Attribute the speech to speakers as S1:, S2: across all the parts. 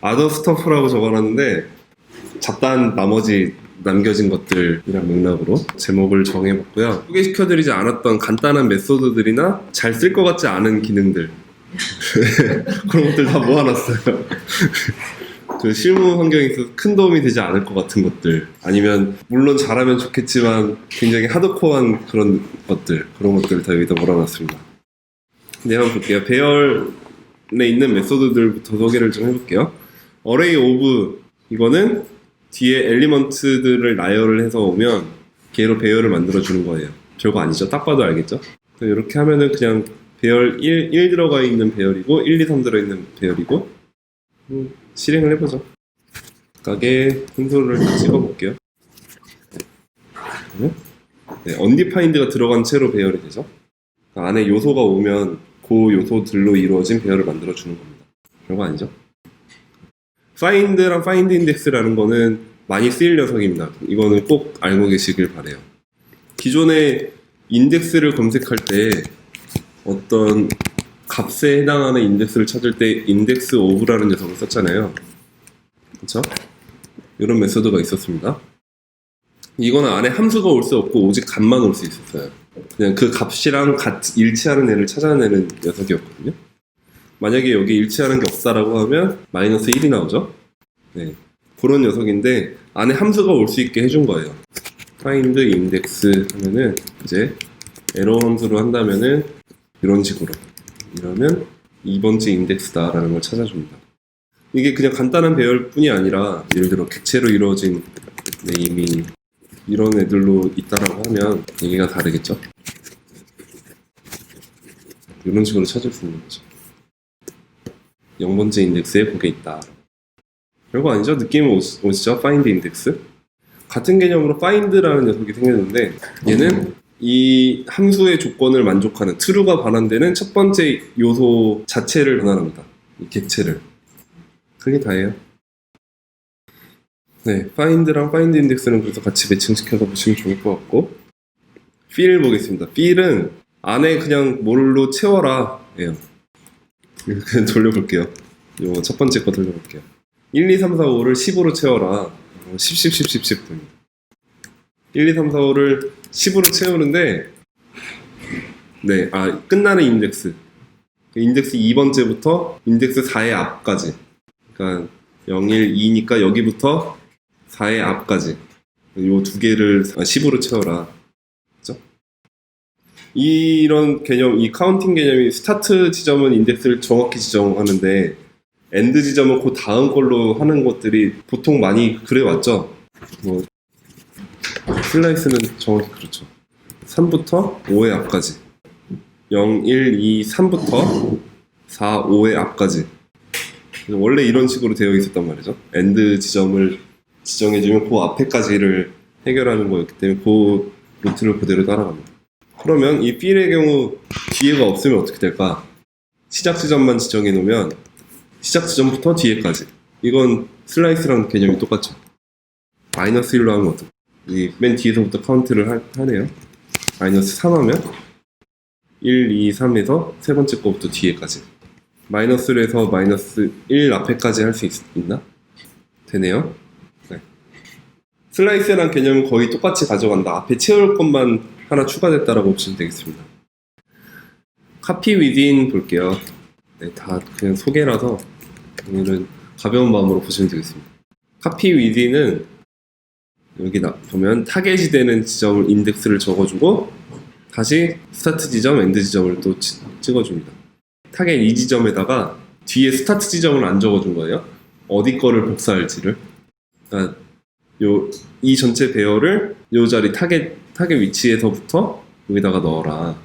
S1: other stuff라고 적어놨는데 잡다한 나머지 남겨진 것들이란 맥락으로 제목을 정해봤고요. 소개시켜드리지 않았던 간단한 메소드들이나 잘 쓸 것 같지 않은 기능들 그런 것들 다 모아놨어요. 그 실무 환경에 있어서 큰 도움이 되지 않을 것 같은 것들, 아니면 물론 잘하면 좋겠지만 굉장히 하드코어한 그런 것들을 다 여기다 몰아놨습니다. 네, 한번 볼게요. 배열에 있는 메소드들부터 소개를 좀 해볼게요. array of, 이거는 뒤에 엘리먼트들을 나열을 해서 오면 걔로 배열을 만들어주는 거예요. 별거 아니죠? 딱 봐도 알겠죠? 이렇게 하면은 그냥 배열 1 들어가 있는 배열이고 1, 2, 3 들어있는 배열이고, 실행을 해보죠. 각각의 순서를 다 찍어볼게요. 네, undefined가 들어간 채로 배열이 되죠. 그러니까 안에 요소가 오면 그 요소들로 이루어진 배열을 만들어주는 겁니다. 별거 아니죠? find랑 find index라는 거는 많이 쓰일 녀석입니다. 이거는 꼭 알고 계시길 바래요. 기존에 인덱스를 검색할 때 어떤 값에 해당하는 인덱스를 찾을 때 index of라는 녀석을 썼잖아요. 그렇죠? 이런 메소드가 있었습니다. 이거는 안에 함수가 올 수 없고 오직 값만 올 수 있었어요. 그냥 그 값이랑 일치하는 애를 찾아내는 녀석이었거든요. 만약에 여기 일치하는 게 없다라고 하면 마이너스 1이 나오죠. 네, 그런 녀석인데 안에 함수가 올 수 있게 해준 거예요. find index 하면은 이제 에러 함수로 한다면은 이런 식으로, 이러면 2번째 인덱스다 라는 걸 찾아줍니다. 이게 그냥 간단한 배열 뿐이 아니라 예를 들어 객체로 이루어진 네임이 이런 애들로 있다라고 하면 얘기가 다르겠죠. 이런 식으로 찾을 수 있는 거죠. 0번째 인덱스에 그게 있다. 별거 아니죠? 느낌 오시죠? find index. 같은 개념으로 find라는 녀석이 생겼는데 얘는 이 함수의 조건을 만족하는 true가 반환되는 첫 번째 요소 자체를 변환합니다. 이 객체를. 그게 다예요. 네, find랑 find index는 그래서 같이 매칭시켜서 보시면 좋을 것 같고, fill 보겠습니다. fill은 안에 그냥 뭘로 채워라 예요. 그냥 돌려볼게요. 요 첫 번째 거 돌려볼게요. 1, 2, 3, 4, 5를 10으로 채워라. 10 됩니다. 1, 2, 3, 4, 5를 10으로 채우는데, 네, 끝나는 인덱스. 인덱스 2번째부터 인덱스 4의 앞까지. 그러니까 0, 1, 2니까 여기부터 4의 앞까지. 요 두 개를 10으로 채워라. 그죠? 이런 개념, 이 카운팅 개념이 스타트 지점은 인덱스를 정확히 지정하는데, 엔드 지점은 그 다음 걸로 하는 것들이 보통 많이 그래왔죠. 뭐 슬라이스는 정확히 그렇죠. 3부터 5의 앞까지, 0, 1, 2, 3부터 4, 5의 앞까지. 원래 이런 식으로 되어 있었단 말이죠. 엔드 지점을 지정해주면 그 앞에까지를 해결하는 거였기 때문에 그 루트를 그대로 따라갑니다. 그러면 이 fill의 경우 뒤에가 없으면 어떻게 될까? 시작 지점만 지정해 놓으면 시작 지점부터 뒤에까지. 이건 슬라이스랑 개념이 똑같죠. 마이너스 1로 하면 어떡해? 맨 뒤에서부터 카운트를 하네요. 마이너스 3 하면 1, 2, 3에서 세 번째 거부터 뒤에까지. 마이너스로 해서 마이너스 1 앞에까지 할 수 있나? 되네요. 네. 슬라이스랑 개념은 거의 똑같이 가져간다. 앞에 채울 것만 하나 추가됐다라고 보시면 되겠습니다. copy within 볼게요. 네, 다 그냥 소개라서 오늘은 가벼운 마음으로 보시면 되겠습니다. copy within은 여기 보면 타겟이 되는 지점을 인덱스를 적어주고 다시 스타트 지점, 엔드 지점을 또 찍어줍니다. 타겟 이 지점에다가 뒤에 스타트 지점을 안 적어준 거예요. 어디 거를 복사할지를. 그러니까 이 전체 배열을 이 자리 타겟 위치에서부터 여기다가 넣어라.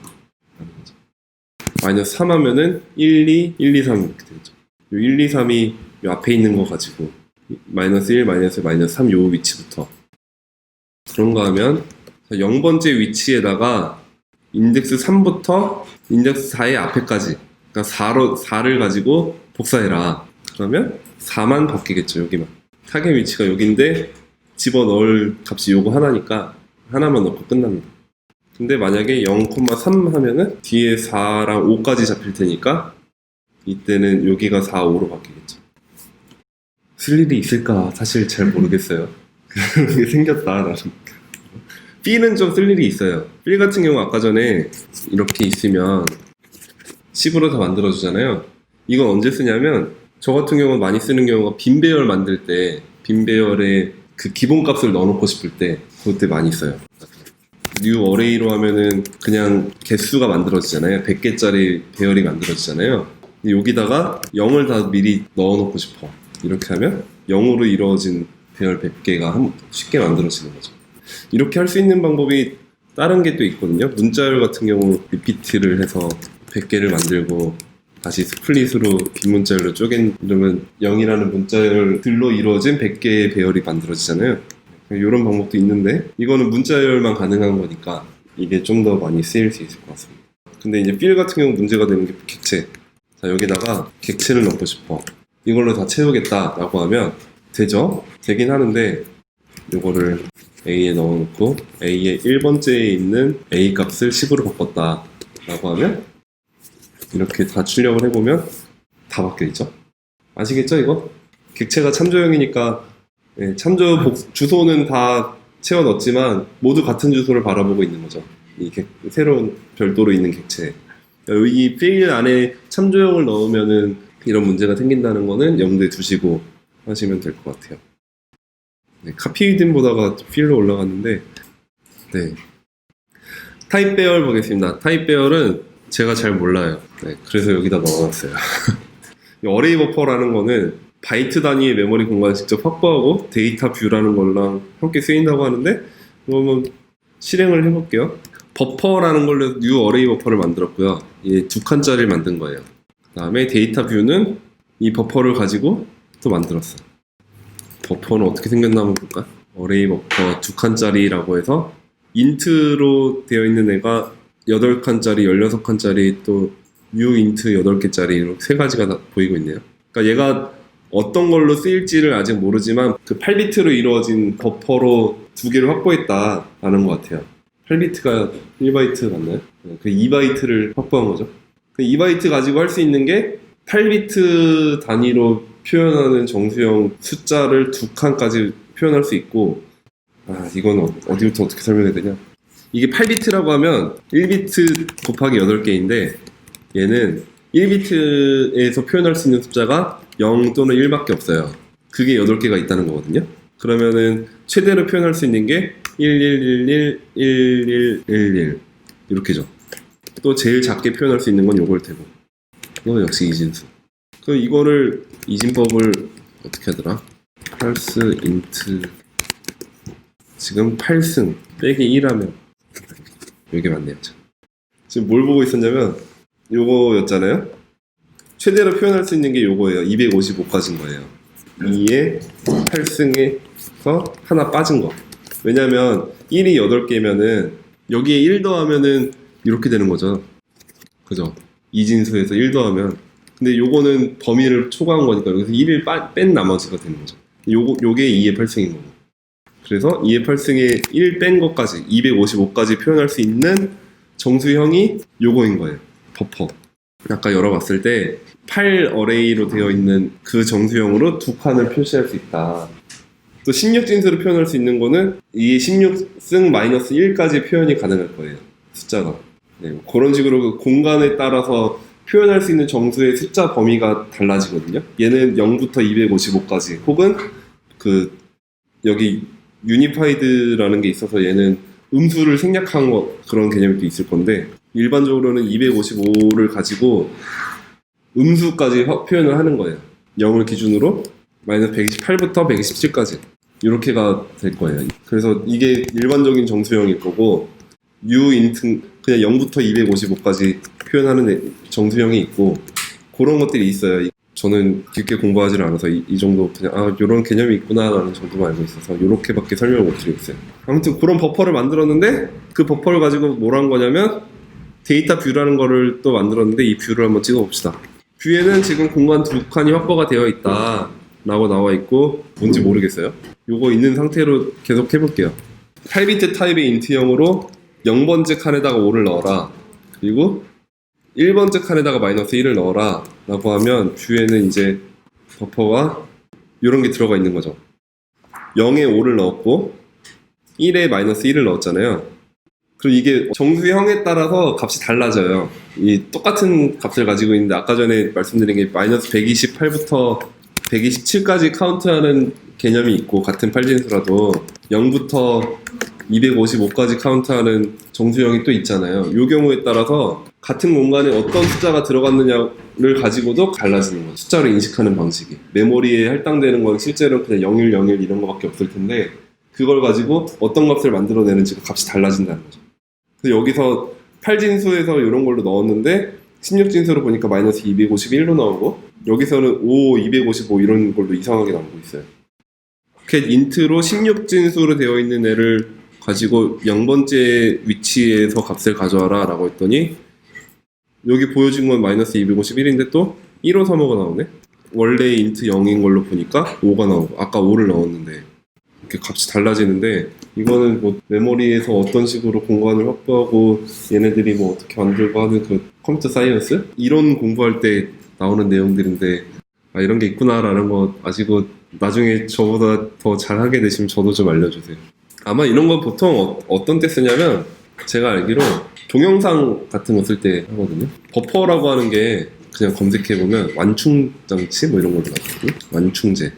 S1: 마이너스 3 하면은 1, 2, 1, 2, 3 이렇게 되죠. 요 1, 2, 3이 요 앞에 있는 거 가지고 마이너스 1, 마이너스 3 요 위치부터. 그런가 하면 0번째 위치에다가 인덱스 3부터 인덱스 4의 앞에까지, 그러니까 4를 가지고 복사해라. 그러면 4만 바뀌겠죠. 여기만. 타겟 위치가 여기인데 집어넣을 값이 요거 하나니까 하나만 넣고 끝납니다. 근데 만약에 0,3 하면은 뒤에 4랑 5까지 잡힐 테니까 이때는 여기가 4, 5로 바뀌겠죠. 쓸 일이 있을까 사실 잘 모르겠어요. 그런 게 생겼다 나는. B는 좀 쓸 일이 있어요. B 같은 경우 아까 전에 이렇게 있으면 10으로 다 만들어주잖아요. 이건 언제 쓰냐면 저 같은 경우는 많이 쓰는 경우가 빈 배열 만들 때 빈 배열에 그 기본값을 넣어놓고 싶을 때 그때 많이 써요. 뉴 어레이로 하면은 그냥 개수가 만들어지잖아요. 100개짜리 배열이 만들어지잖아요. 여기다가 0을 다 미리 넣어놓고 싶어. 이렇게 하면 0으로 이루어진 배열 100개가 쉽게 만들어지는 거죠. 이렇게 할 수 있는 방법이 다른 게 또 있거든요. 문자열 같은 경우 리피트를 해서 100개를 만들고 다시 스플릿으로 빈 문자열로 이러면 0이라는 문자열들로 이루어진 100개의 배열이 만들어지잖아요. 이런 방법도 있는데 이거는 문자열만 가능한 거니까 이게 좀 더 많이 쓰일 수 있을 것 같습니다. 근데 이제 필 같은 경우 문제가 되는 게 객체. 자, 여기다가 객체를 넣고 싶어. 이걸로 다 채우겠다라고 하면 되죠? 되긴 하는데 이거를 A에 넣어놓고 A의 1번째에 있는 A 값을 10으로 바꿨다라고 하면 이렇게 다 출력을 해보면 다 바뀌어있죠? 아시겠죠 이거? 객체가 참조형이니까 참조 주소는 다 채워 넣었지만 모두 같은 주소를 바라보고 있는 거죠. 이 새로운 별도로 있는 객체. 이 필 안에 참조형을 넣으면은 이런 문제가 생긴다는 거는 염두에 두시고 하시면 될 것 같아요. 네, 카피든 보다가 필로 올라갔는데, 네. 타입 배열 보겠습니다. 타입 배열은 제가 잘 몰라요. 네, 그래서 여기다 넣어놨어요. 어레이 버퍼라는 거는 바이트 단위의 메모리 공간을 직접 확보하고 데이터 뷰라는 거랑 함께 쓰인다고 하는데 그러면 실행을 해볼게요. 버퍼라는 걸로 뉴 어레이 버퍼를 만들었고요. 이 2칸짜리를 만든 거예요. 그 다음에 데이터 뷰는 이 버퍼를 가지고 또 만들었어. 버퍼는 어떻게 생겼나 한번 볼까? 어레이 버퍼 2칸짜리라고 해서 인트로 되어 있는 애가 8칸짜리, 16칸짜리 또 뉴 인트 8개짜리 이렇게 세 가지가 다 보이고 있네요. 그러니까 얘가 어떤 걸로 쓰일지를 아직 모르지만 그 8비트로 이루어진 버퍼로 2개를 확보했다라는 것 같아요. 8비트가 1바이트 맞나요? 그 2바이트를 확보한 거죠. 그 2바이트 가지고 할 수 있는 게 8비트 단위로 표현하는 정수형 숫자를 2칸까지 표현할 수 있고, 이건 어디부터 어떻게 설명해야 되냐? 이게 8비트라고 하면 1비트 곱하기 8개인데 얘는 1비트에서 표현할 수 있는 숫자가 0 또는 1밖에 없어요. 그게 8개가 있다는 거거든요. 그러면은 최대로 표현할 수 있는 게 1111, 1111 이렇게죠. 또 제일 작게 표현할 수 있는 건 요걸 테고. 이건 역시 이진수. 그럼 이거를 이진법을 어떻게 하더라? 펄스 인트 지금 8승 빼기 1하면 이게 맞네요. 지금 뭘 보고 있었냐면 요거였잖아요. 최대로 표현할 수 있는 게 요거예요. 255까지인 거예요. 2에 8승에서 하나 빠진 거. 왜냐면 1이 8개면은 여기에 1 더하면은 이렇게 되는 거죠. 그죠? 이진수에서 1 더하면. 근데 요거는 범위를 초과한 거니까 여기서 1을 뺀 나머지가 되는 거죠. 요게 2의 8승인 거고. 그래서 2의 8승에 1 뺀 것까지 255까지 표현할 수 있는 정수형이 요거인 거예요. 버퍼. 아까 열어봤을 때 8 어레이로 되어 있는 그 정수형으로 2칸을 표시할 수 있다. 또 16진수로 표현할 수 있는 거는 이 16승 마이너스 1까지 표현이 가능할 거예요. 숫자가. 네, 그런 식으로 그 공간에 따라서 표현할 수 있는 정수의 숫자 범위가 달라지거든요. 얘는 0부터 255까지 혹은 그 여기 유니파이드라는 게 있어서 얘는 음수를 생략한 그런 개념이 또 있을 건데 일반적으로는 255를 가지고 음수까지 표현을 하는 거예요. 0을 기준으로 마이너스 128부터 127까지 이렇게가 될 거예요. 그래서 이게 일반적인 정수형일 거고 유인트 그냥 0부터 255까지 표현하는 정수형이 있고 그런 것들이 있어요. 저는 깊게 공부하지를 않아서 이 정도 그냥 이런 개념이 있구나 라는 정도만 알고 있어서 이렇게밖에 설명을 못 드리겠어요. 아무튼 그런 버퍼를 만들었는데 그 버퍼를 가지고 뭘 한 거냐면 데이터 뷰라는 거를 또 만들었는데 이 뷰를 한번 찍어 봅시다. 뷰에는 지금 공간 2칸이 확보가 되어 있다 라고 나와 있고 뭔지 모르겠어요. 요거 있는 상태로 계속 해볼게요. 8비트 타입의 인트형으로 0번째 칸에다가 5를 넣어라. 그리고 1번째 칸에다가 마이너스 1을 넣어라 라고 하면 뷰에는 이제 버퍼가 이런 게 들어가 있는 거죠. 0에 5를 넣었고 1에 마이너스 1을 넣었잖아요. 그리고 이게 정수형에 따라서 값이 달라져요. 이 똑같은 값을 가지고 있는데 아까 전에 말씀드린 게 마이너스 128부터 127까지 카운트하는 개념이 있고 같은 팔진수라도 0부터 255까지 카운트하는 정수형이 또 있잖아요. 이 경우에 따라서 같은 공간에 어떤 숫자가 들어갔느냐를 가지고도 달라지는 거예요. 숫자로 인식하는 방식이. 메모리에 할당되는 건 실제로 그냥 01, 01 이런 거밖에 없을 텐데 그걸 가지고 어떤 값을 만들어내는지가 값이 달라진다는 거죠. 그래서 여기서 8진수에서 이런 걸로 넣었는데 16진수로 보니까 마이너스 251로 나오고 여기서는 5, 255 이런 걸로 이상하게 나오고 있어요. 겟 인트로 16진수로 되어 있는 애를 가지고 0번째 위치에서 값을 가져와라 라고 했더니 여기 보여진 건 마이너스 251인데 또 1535가 나오네. 원래 인트 0인 걸로 보니까 5가 나오고 아까 5를 넣었는데 이렇게 값이 달라지는데 이거는 뭐 메모리에서 어떤 식으로 공간을 확보하고 얘네들이 뭐 어떻게 만들고 하는 그 컴퓨터 사이언스? 이론 공부할 때 나오는 내용들인데 아 이런 게 있구나라는 거 아시고 나중에 저보다 더 잘하게 되시면 저도 좀 알려주세요. 아마 이런 건 보통 어떤 때 쓰냐면 제가 알기로 동영상 같은 거 쓸 때 하거든요. 버퍼라고 하는 게 그냥 검색해보면 완충장치 뭐 이런 걸로 나거든요. 완충제.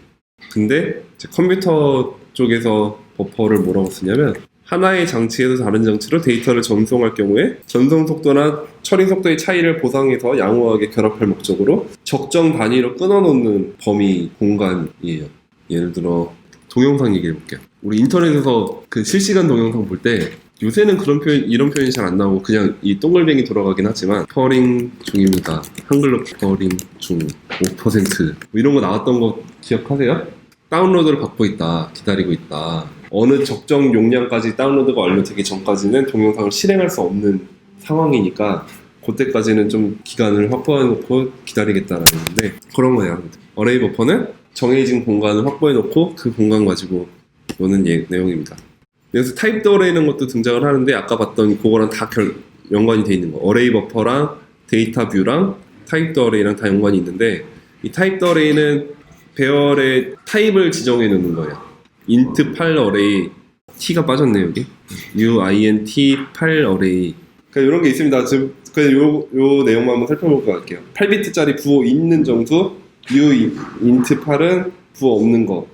S1: 근데 이제 컴퓨터 쪽에서 버퍼를 뭐라고 쓰냐면 하나의 장치에서 다른 장치로 데이터를 전송할 경우에 전송 속도나 처리 속도의 차이를 보상해서 양호하게 결합할 목적으로 적정 단위로 끊어놓는 범위 공간이에요. 예를 들어 동영상 얘기해볼게요. 우리 인터넷에서 그 실시간 동영상 볼 때 요새는 그런 표현, 이런 표현이 잘 안 나오고 그냥 이 동글뱅이 돌아가긴 하지만 퍼링 중입니다. 한글로 퍼링 중 5% 뭐 이런 거 나왔던 거 기억하세요? 다운로드를 받고 있다, 기다리고 있다. 어느 적정 용량까지 다운로드가 완료되기 전까지는 동영상을 실행할 수 없는 상황이니까 그때까지는 좀 기간을 확보해놓고 기다리겠다라는 건데 그런 거예요. 어레이 버퍼는 정해진 공간을 확보해놓고 그 공간 가지고 노는 내용입니다. 그래서 타입 더 어레이라는 것도 등장을 하는데 아까 봤던 그거랑 다 연관이 돼 있는 거. 어레이 버퍼랑 데이터 뷰랑 타입 더 어레이랑 다 연관이 있는데 이 타입 더 어레이는 배열의 타입을 지정해 놓는 거예요. int 8 어레이 t가 빠졌네 여기. uint 8 어레이. 그러니까 이런 게 있습니다. 지금 그냥 요 내용만 한번 살펴볼까 할게요. 8비트짜리 부호 있는 정수, uint 8은 부호 없는 거.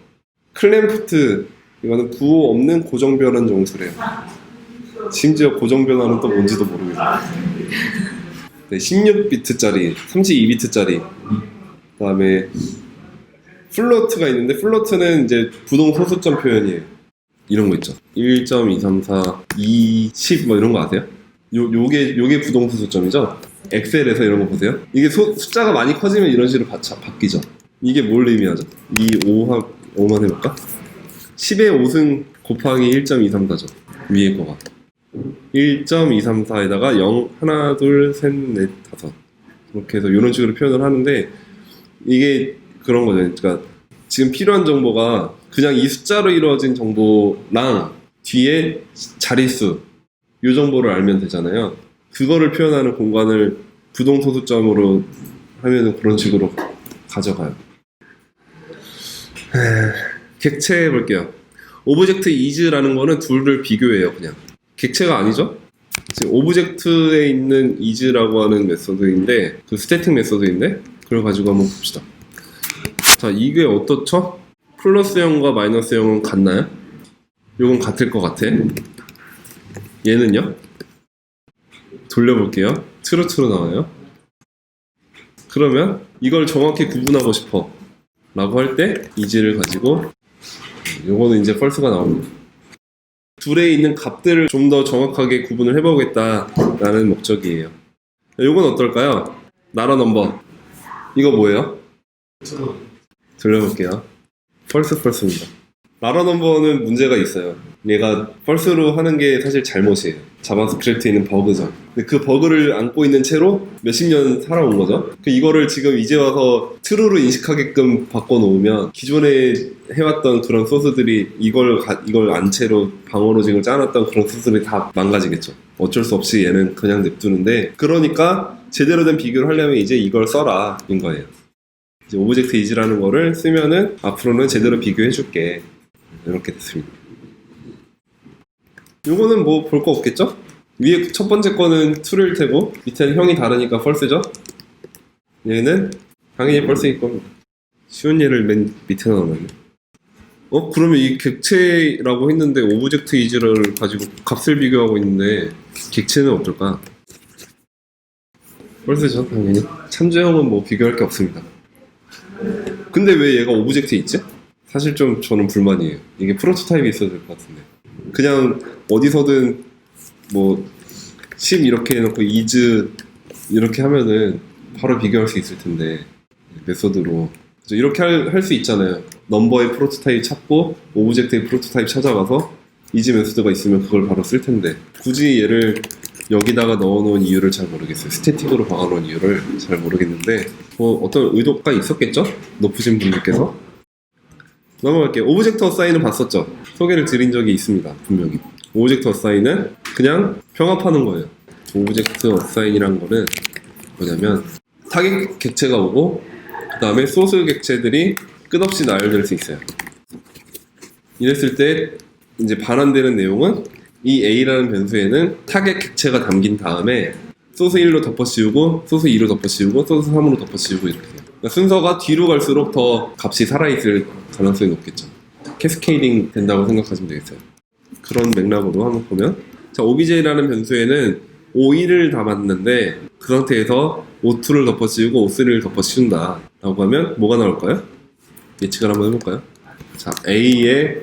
S1: 클램프트 이거는 부호 없는 고정변환 정수래요. 심지어 고정변환은 또 뭔지도 모르겠어요. 네, 16비트짜리, 32비트짜리. 그 다음에 플로트가 있는데 플로트는 이제 부동 소수점 표현이에요. 이런 거 있죠. 1.234, 20 뭐 이런 거 아세요? 요게 부동 소수점이죠. 엑셀에서 이런 거 보세요. 이게 숫자가 많이 커지면 이런 식으로 바뀌죠. 이게 뭘 의미하죠? 이 5만 해볼까? 10의 5승 곱하기 1.234죠. 위에 거가 1.234에다가 0, 하나, 둘, 셋, 넷, 다섯 이렇게 해서 이런 식으로 표현을 하는데 이게 그런 거죠. 그러니까 지금 필요한 정보가 그냥 이 숫자로 이루어진 정보랑 뒤에 자릿수 이 정보를 알면 되잖아요. 그거를 표현하는 공간을 부동소수점으로 하면 그런 식으로 가져가요. 객체 해볼게요. 오브젝트 is라는 거는 둘을 비교해요. 그냥 객체가 아니죠. 지금 오브젝트에 있는 is라고 하는 메소드인데 그 스태틱 메소드인데 그걸 가지고 한번 봅시다. 자, 이게 어떻죠? 플러스 0과 마이너스 0은 같나요? 이건 같을 것 같아. 얘는요? 돌려볼게요. 트루트로 나와요. 그러면 이걸 정확히 구분하고 싶어 라고 할 때 is를 가지고 요거는 이제 false가 나옵니다. 둘에 있는 값들을 좀 더 정확하게 구분을 해보겠다라는 목적이에요. 요건 어떨까요? 나라 넘버 이거 뭐예요? 돌려볼게요. false입니다. 나라 넘버는 문제가 있어요. 얘가 false로 하는 게 사실 잘못이에요. 자바스크립트에 있는 버그죠. 근데 그 버그를 안고 있는 채로 몇십 년 살아온 거죠. 이거를 지금 이제 와서 true로 인식하게끔 바꿔놓으면 기존에 해왔던 그런 소스들이 이걸 안 채로 방어로직을 짜놨던 그런 소스들이 다 망가지겠죠. 어쩔 수 없이 얘는 그냥 냅두는데 그러니까 제대로 된 비교를 하려면 이제 이걸 써라 인 거예요. 이제 오브젝트 is라는 거를 쓰면은 앞으로는 제대로 비교해 줄게. 이렇게 됐습니다. 요거는 뭐 볼 거 없겠죠? 위에 첫 번째 거는 true일 테고 밑에는 형이 다르니까 false죠? 얘는 당연히 false일 겁니다. 쉬운 예를 맨 밑에 넣으면 그러면 이 객체라고 했는데 오브젝트 is를 가지고 값을 비교하고 있는데 객체는 어떨까? false죠 당연히. 참조형은 뭐 비교할 게 없습니다. 근데 왜 얘가 오브젝트에 있지? 사실 좀 저는 불만이에요. 이게 프로토타입이 있어야 될 것 같은데 그냥 어디서든 뭐 심 이렇게 해놓고 is 이렇게 하면은 바로 비교할 수 있을 텐데 메소드로 이렇게 할 수 있잖아요. 넘버의 프로토타입 찾고 오브젝트의 프로토타입 찾아가서 is 메소드가 있으면 그걸 바로 쓸 텐데 굳이 얘를 여기다가 넣어놓은 이유를 잘 모르겠어요. 스태틱으로 박아놓은 이유를 잘 모르겠는데 뭐 어떤 의도가 있었겠죠? 높으신 분들께서. 넘어갈게요. 오브젝트 어사인은 봤었죠? 소개를 드린 적이 있습니다. 분명히. 오브젝트 어사인은 그냥 병합하는 거예요. 오브젝트 어사인이란 거는 뭐냐면 타겟 객체가 오고 그 다음에 소스 객체들이 끝없이 나열될 수 있어요. 이랬을 때 이제 반환되는 내용은 이 A라는 변수에는 타겟 객체가 담긴 다음에 소스 1로 덮어씌우고 소스 2로 덮어씌우고 소스 3으로 덮어씌우고 이렇게 해요. 그러니까 순서가 뒤로 갈수록 더 값이 살아있을 가능성이 높겠죠. 캐스케이딩 된다고 생각하시면 되겠어요. 그런 맥락으로 한번 보면 자, obj라는 변수에는 O1을 담았는데 그 상태에서 O2를 덮어씌우고 O3를 덮어씌운다 라고 하면 뭐가 나올까요? 예측을 한번 해볼까요? 자, A에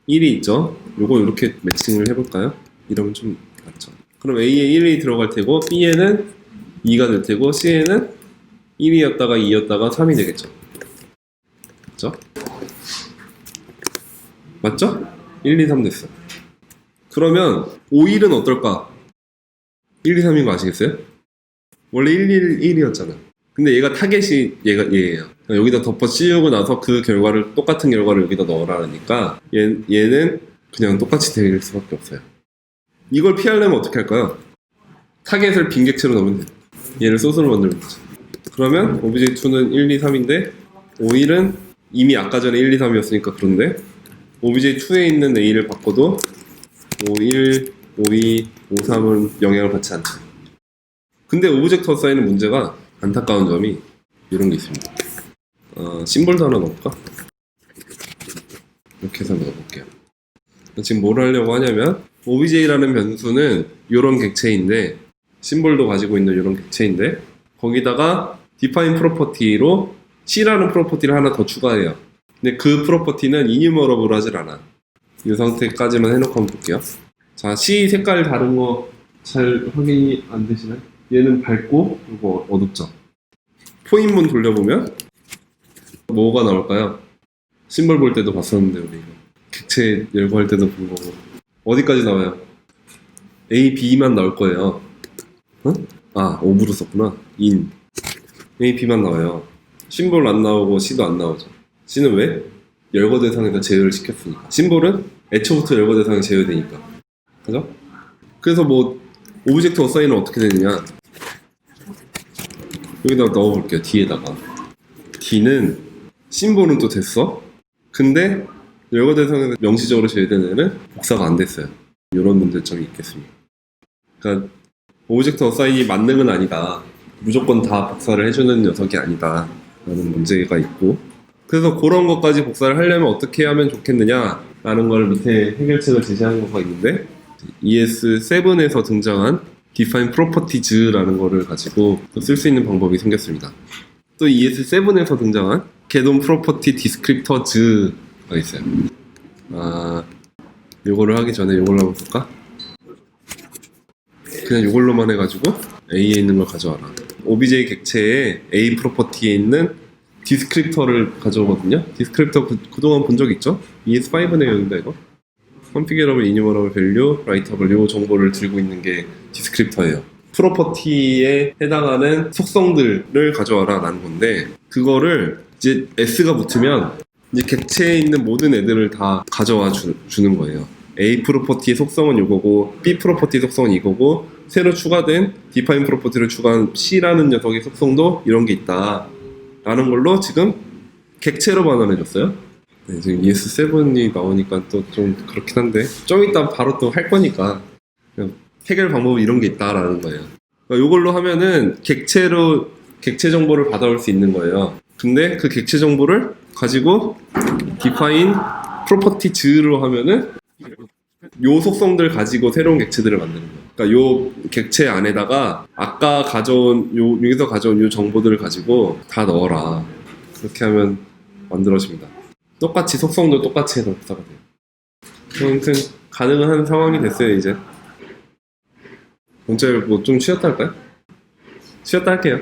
S1: 1이 있죠? 요거 이렇게 매칭을 해볼까요? 이러면 좀 맞죠. 그럼 A에 1이 들어갈 테고 B에는 2가 될 테고 C에는 1이었다가 2였다가 3이 되겠죠. 맞죠? 맞죠? 1, 2, 3 됐어. 그러면 5, 1은 어떨까? 1, 2, 3인 거 아시겠어요? 원래 1, 1, 1이었잖아. 근데 얘가 타겟이 얘예요. 그러니까 여기다 덮어 씌우고 나서 그 결과를 똑같은 결과를 여기다 넣으라니까 얘는 그냥 똑같이 될 수밖에 없어요. 이걸 피하려면 어떻게 할까요? 타겟을 빈객체로 넣으면 돼요. 얘를 소스로 만들면 되죠. 그러면 obj2는 1, 2, 3인데 5, 1은 이미 아까 전에 1, 2, 3이었으니까 그런데 obj2에 있는 a를 바꿔도 5, 1, 5, 2, 5, 3은 영향을 받지 않죠. 근데 오브젝트 어사인은 문제가 안타까운 점이 이런 게 있습니다. 심볼도 하나 넣을까? 이렇게 해서 넣어볼게요. 지금 뭘 하려고 하냐면 obj라는 변수는 이런 객체인데 심볼도 가지고 있는 이런 객체인데 거기다가 define property로 c라는 프로퍼티를 하나 더 추가해요. 근데 그 프로퍼티는 enumerable 하질 않아. 이 상태까지만 해놓고 한번 볼게요. 자, C 색깔 다른 거 잘 확인이 안 되시나요? 얘는 밝고 이거 어둡죠. 포인문 돌려보면 뭐가 나올까요? 심볼 볼 때도 봤었는데 우리 객체 열거할 때도 본 거고 어디까지 나와요? A, B만 나올 거예요. 어? 아, 오브로 썼구나. in A, B만 나와요. 심볼 안 나오고 C도 안 나오죠. C는 왜? 열거 대상에다 제어를 시켰으니까. 심볼은 애초부터 열거 대상에 제어되니까. 그죠? 그래서 뭐 오브젝트 어사인은 어떻게 되느냐? 여기다 넣어볼게요. D에다가. D는 심볼은 또 됐어. 근데 열거 대상에서 명시적으로 제외된 애는 복사가 안 됐어요. 이런 문제점이 있겠습니다. 그러니까 오브젝트 어사인이 만능은 아니다. 무조건 다 복사를 해주는 녀석이 아니다. 라는 문제가 있고 그래서 그런 것까지 복사를 하려면 어떻게 하면 좋겠느냐 라는 걸 밑에 해결책을 제시하는 거가 있는데 ES7에서 등장한 define properties라는 거를 가지고 쓸 수 있는 방법이 생겼습니다. 또 ES7에서 등장한 get on property descriptors가 있어요. 요거를 하기 전에 요걸로 한번 볼까? 그냥 요걸로만 해가지고 A에 있는 걸 가져와라. OBJ 객체에 A 프로퍼티에 있는 디스크립터를 가져오거든요. 디스크립터 그동안 본 적 있죠? ES5 내용인가 이거? configurable, enumerable value, writable 요 정보를 들고 있는 게 디스크립터예요. 프로퍼티에 해당하는 속성들을 가져와라 라는 건데 그거를 이제 S가 붙으면 이제 객체에 있는 모든 애들을 다 가져와 주는 거예요. A 프로퍼티의 속성은 이거고 B 프로퍼티 속성은 이거고 새로 추가된 define 프로퍼티를 추가한 C라는 녀석의 속성도 이런 게 있다 라는 걸로 지금 객체로 반환해줬어요. 네, 지금 ES7이 나오니까 또 좀 그렇긴 한데 좀 이따 바로 또 할 거니까 그냥 해결 방법이 이런 게 있다라는 거예요. 그러니까 이걸로 하면은 객체 정보를 받아올 수 있는 거예요. 근데 그 객체 정보를 가지고 define properties로 하면은 요 속성들 가지고 새로운 객체들을 만드는 거예요. 그러니까 요 객체 안에다가 아까 여기서 가져온 요 정보들을 가지고 다 넣어라. 그렇게 하면 만들어집니다. 똑같이 속성도 똑같이 해서 복사가 돼요. 아무튼 가능은 한 상황이 됐어요 이제. 언제 뭐 좀 쉬었다 할까요? 쉬었다 할게요.